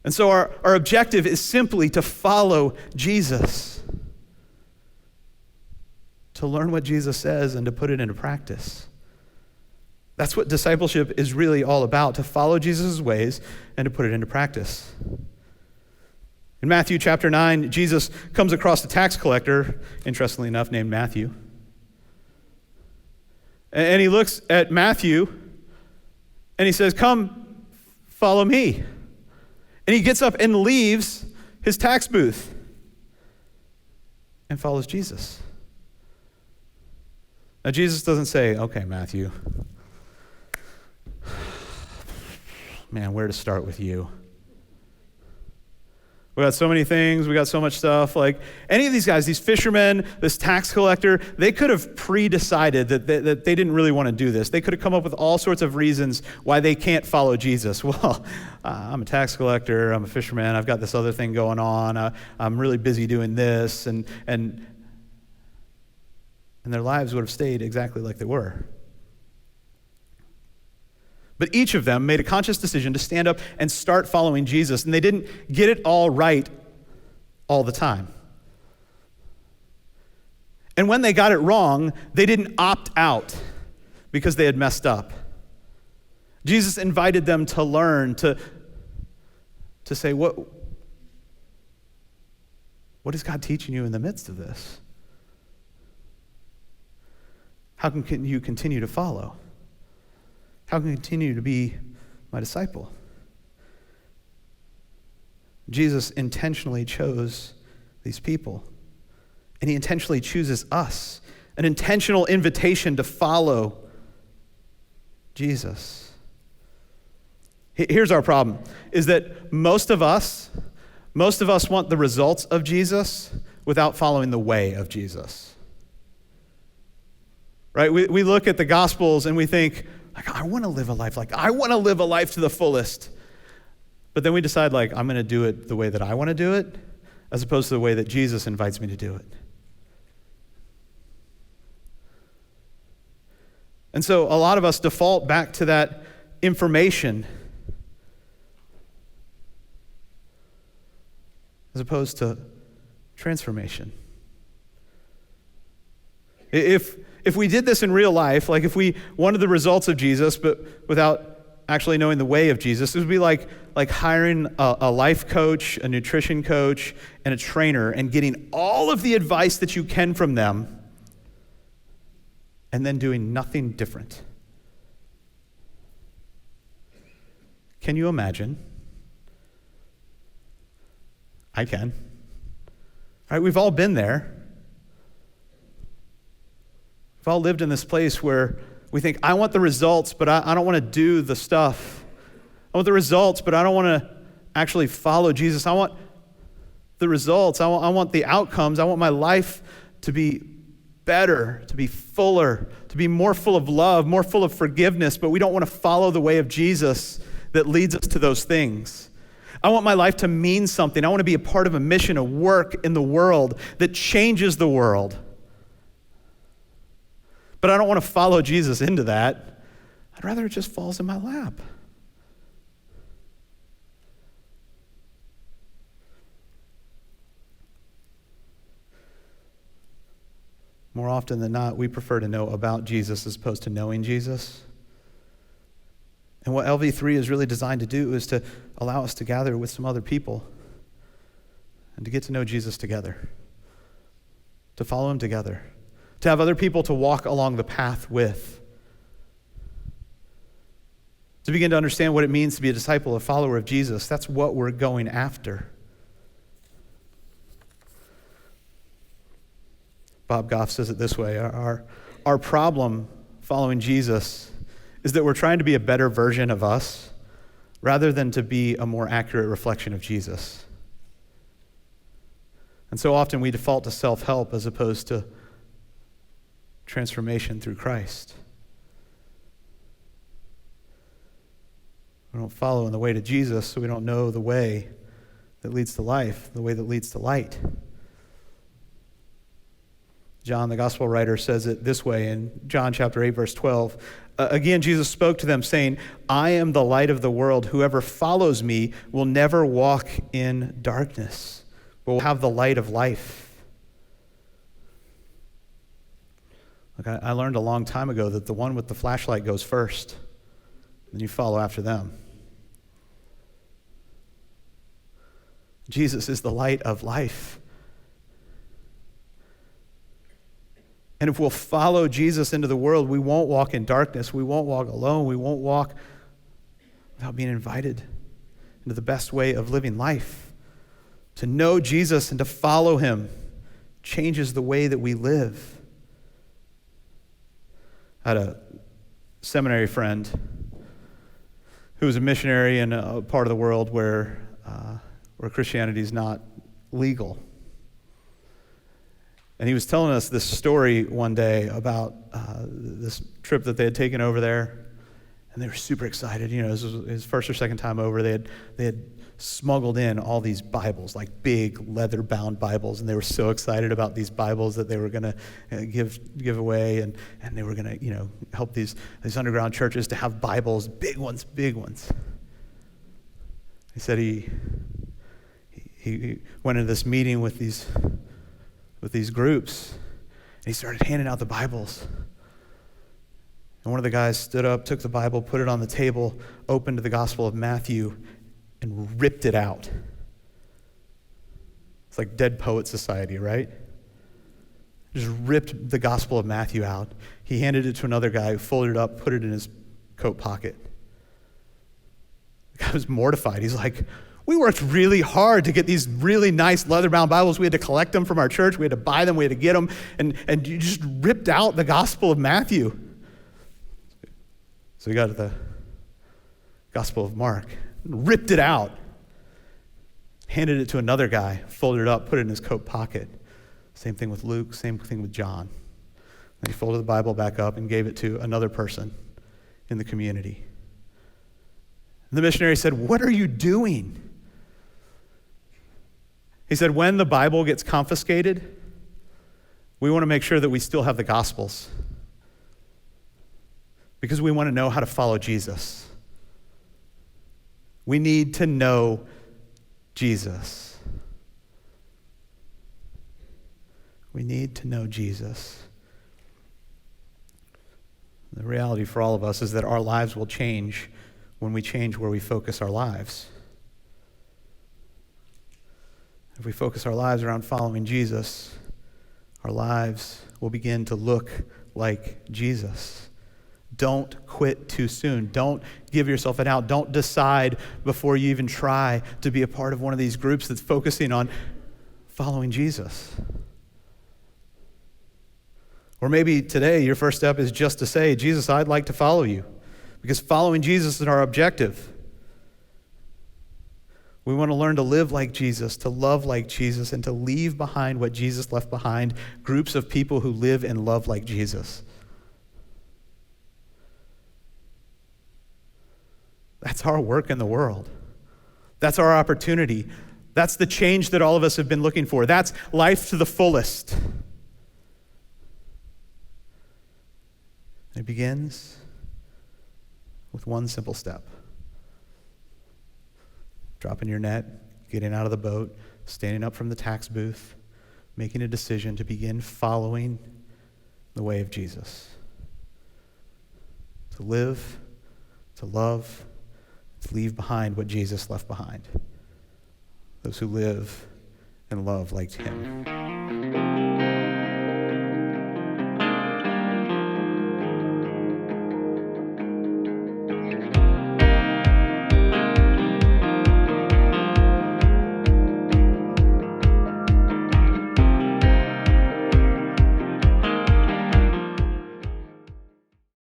And so our objective is simply to follow Jesus, to learn what Jesus says and to put it into practice. That's what discipleship is really all about, to follow Jesus' ways and to put it into practice. In Matthew chapter 9, Jesus comes across a tax collector, interestingly enough, named Matthew. And he looks at Matthew and he says, "Come, follow me." And he gets up and leaves his tax booth and follows Jesus. Now, Jesus doesn't say, "Okay, Matthew, man, where to start with you? We got so many things, we got so much stuff." Like any of these guys, these fishermen, this tax collector, they could have pre-decided that they didn't really want to do this. They could have come up with all sorts of reasons why they can't follow Jesus. Well, I'm a tax collector, I'm a fisherman, I've got this other thing going on, I'm really busy doing this, and their lives would have stayed exactly like they were. But each of them made a conscious decision to stand up and start following Jesus, and they didn't get it all right all the time. And when they got it wrong, they didn't opt out because they had messed up. Jesus invited them to learn, to say, what is God teaching you in the midst of this? How can you continue to follow? How can you continue to be my disciple? Jesus intentionally chose these people, and he intentionally chooses us, an intentional invitation to follow Jesus. Here's our problem, is that most of us want the results of Jesus without following the way of Jesus. Right? We look at the Gospels and we think, I want to live a life to the fullest. But then we decide, I'm going to do it the way that I want to do it, as opposed to the way that Jesus invites me to do it. And so a lot of us default back to that information as opposed to transformation. If we did this in real life, if we wanted the results of Jesus, but without actually knowing the way of Jesus, it would be like hiring a life coach, a nutrition coach, and a trainer, and getting all of the advice that you can from them, and then doing nothing different. Can you imagine? I can. All right, we've all been there. We've all lived in this place where we think, I want the results, but I don't want to do the stuff. I want the results, but I don't want to actually follow Jesus. I want the results. I want the outcomes. I want my life to be better, to be fuller, to be more full of love, more full of forgiveness, but we don't want to follow the way of Jesus that leads us to those things. I want my life to mean something. I want to be a part of a mission, a work in the world that changes the world. But I don't want to follow Jesus into that. I'd rather it just falls in my lap. More often than not, we prefer to know about Jesus as opposed to knowing Jesus. And what LV3 is really designed to do is to allow us to gather with some other people and to get to know Jesus together, to follow him together, to have other people to walk along the path with, to begin to understand what it means to be a disciple, a follower of Jesus. That's what we're going after. Bob Goff says it this way, our problem following Jesus is that we're trying to be a better version of us rather than to be a more accurate reflection of Jesus. And so often we default to self-help as opposed to transformation through Christ. We don't follow in the way to Jesus, so we don't know the way that leads to life, the way that leads to light. John, the gospel writer, says it this way in John chapter 8, verse 12. Again, Jesus spoke to them, saying, I am the light of the world. Whoever follows me will never walk in darkness, but will have the light of life. Look, I learned a long time ago that the one with the flashlight goes first, and you follow after them. Jesus is the light of life. And if we'll follow Jesus into the world, we won't walk in darkness. We won't walk alone. We won't walk without being invited into the best way of living life. To know Jesus and to follow him changes the way that we live. I had a seminary friend who was a missionary in a part of the world where Christianity is not legal. And he was telling us this story one day about this trip that they had taken over there, and they were super excited. You know, this was his first or second time over. They had smuggled in all these Bibles, like big leather-bound Bibles, and they were so excited about these Bibles that they were going to give away, and they were going to help these underground churches to have Bibles, big ones. He said he went into this meeting with these groups, and he started handing out the Bibles. And one of the guys stood up, took the Bible, put it on the table, opened to the Gospel of Matthew, and ripped it out. It's like Dead Poet Society, right? Just ripped the Gospel of Matthew out. He handed it to another guy who folded it up, put it in his coat pocket. The guy was mortified. He's like, we worked really hard to get these really nice leather-bound Bibles. We had to collect them from our church. We had to buy them. We had to get them. And you just ripped out the Gospel of Matthew. So we got to the Gospel of Mark, ripped it out, handed it to another guy, folded it up, put it in his coat pocket. Same thing with Luke, same thing with John. Then he folded the Bible back up and gave it to another person in the community. And the missionary said, what are you doing? He said, when the Bible gets confiscated, we want to make sure that we still have the Gospels, because we want to know how to follow Jesus. We need to know Jesus. We need to know Jesus. The reality for all of us is that our lives will change when we change where we focus our lives. If we focus our lives around following Jesus, our lives will begin to look like Jesus. Don't quit too soon. Don't give yourself an out. Don't decide before you even try to be a part of one of these groups that's focusing on following Jesus. Or maybe today your first step is just to say, Jesus, I'd like to follow you. Because following Jesus is our objective. We want to learn to live like Jesus, to love like Jesus, and to leave behind what Jesus left behind, groups of people who live and love like Jesus. That's our work in the world. That's our opportunity. That's the change that all of us have been looking for. That's life to the fullest. It begins with one simple step. Dropping your net, getting out of the boat, standing up from the tax booth, making a decision to begin following the way of Jesus. To live, to love, to leave behind what Jesus left behind. Those who live and love like him.